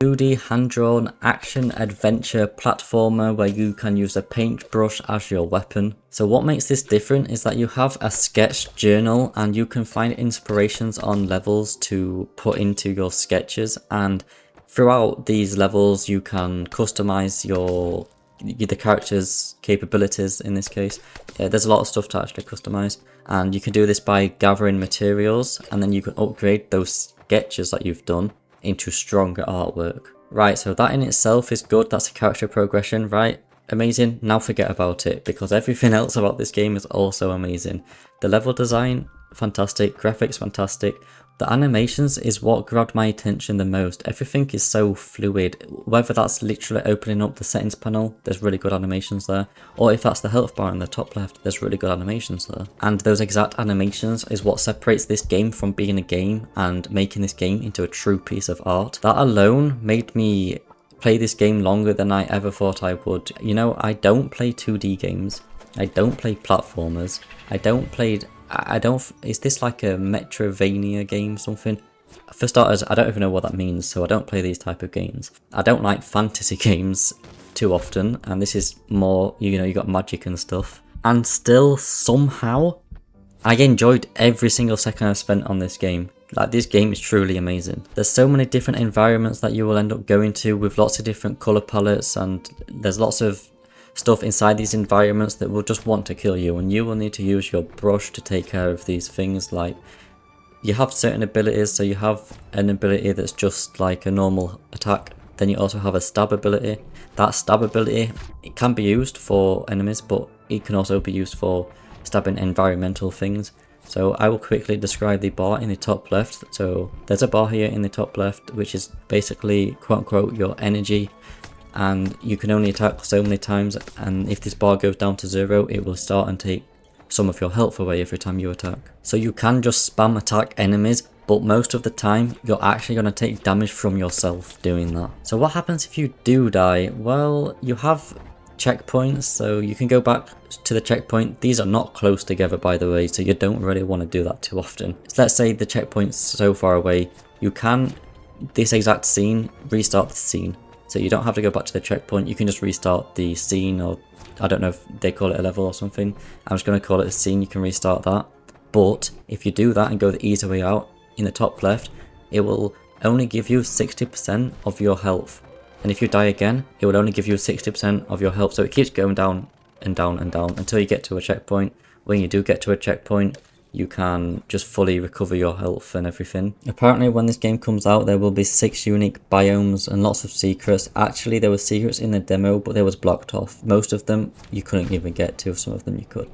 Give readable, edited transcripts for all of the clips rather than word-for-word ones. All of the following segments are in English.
2D hand-drawn action adventure platformer where you can use a paintbrush as your weapon. So what makes this different is that you have a sketch journal and you can find inspirations on levels to put into your sketches, and throughout these levels you can customize the character's capabilities. In this case, there's a lot of stuff to actually customize, and you can do this by gathering materials, and then you can upgrade those sketches that you've done into stronger artwork. Right, so that in itself is good. That's a character progression, right? Amazing. Now forget about it, because everything else about this game is also amazing. The level design, fantastic. Graphics, fantastic. The animations is what grabbed my attention the most. Everything is so fluid, whether that's literally opening up the settings panel, there's really good animations there, or if that's the health bar in the top left, there's really good animations there. And those exact animations is what separates this game from being a game and making this game into a true piece of art. That alone made me play this game longer than I ever thought I would. You know, I don't play 2D games, I don't play platformers, is this like a Metroidvania game something? For starters, I don't even know what that means, so I don't play these type of games. I don't like fantasy games too often, and this is more, you know, you got magic and stuff. And still, somehow, I enjoyed every single second I spent on this game. Like, this game is truly amazing. There's so many different environments that you will end up going to with lots of different colour palettes, and there's lots of stuff inside these environments that will just want to kill you, and you will need to use your brush to take care of these things. Like, you have certain abilities, so you have an ability that's just like a normal attack, then you also have a stab ability. That stab ability, it can be used for enemies, but it can also be used for stabbing environmental things. So I will quickly describe the bar in the top left. So there's a bar here in the top left, which is basically quote unquote your energy, and you can only attack so many times, and if this bar goes down to 0, it will start and take some of your health away every time you attack. So you can just spam attack enemies, but most of the time you're actually going to take damage from yourself doing that. So what happens if you do die? Well, you have checkpoints, so you can go back to the checkpoint. These are not close together, by the way, so you don't really want to do that too often. So let's say the checkpoint's so far away, you can, this exact scene, restart the scene. So you don't have to go back to the checkpoint, you can just restart the scene, or I don't know if they call it a level or something. I'm just going to call it a scene, you can restart that. But if you do that and go the easy way out, in the top left, it will only give you 60% of your health. And if you die again, it will only give you 60% of your health. So it keeps going down and down and down until you get to a checkpoint. When you do get to a checkpoint, you can just fully recover your health and everything. Apparently when this game comes out, there will be 6 unique biomes and lots of secrets. Actually, there were secrets in the demo, but they was blocked off. Most of them you couldn't even get to, some of them you could.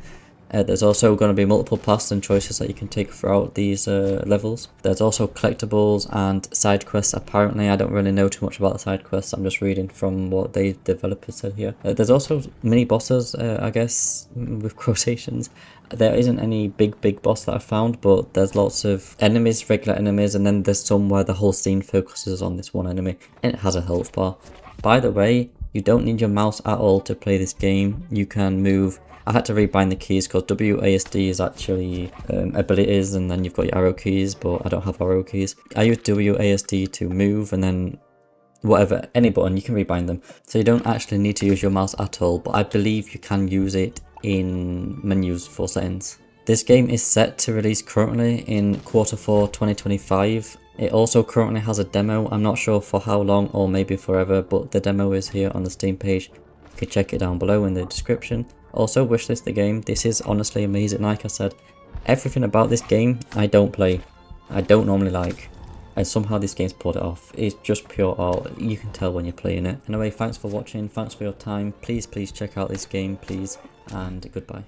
There's also going to be multiple paths and choices that you can take throughout these levels. There's also collectibles and side quests. Apparently, I don't really know too much about the side quests. I'm just reading from what the developers said here. There's also mini bosses, I guess, with quotations. There isn't any big boss that I found, but there's lots of enemies, regular enemies, and then there's some where the whole scene focuses on this one enemy, and it has a health bar. By the way, you don't need your mouse at all to play this game. You can move. I had to rebind the keys because WASD is actually abilities, and then you've got your arrow keys, but I don't have arrow keys. I use WASD to move, and then whatever, any button, you can rebind them. So you don't actually need to use your mouse at all, but I believe you can use it in menus for settings. This game is set to release currently in Q4 2025. It also currently has a demo. I'm not sure for how long, or maybe forever, but the demo is here on the Steam page. You can check it down below in the description. Also, wishlist the game. This is honestly amazing. Like I said, everything about this game I don't play. I don't normally like. And somehow this game's pulled it off. It's just pure art. You can tell when you're playing it. Anyway, thanks for watching. Thanks for your time. Please check out this game, please. And goodbye.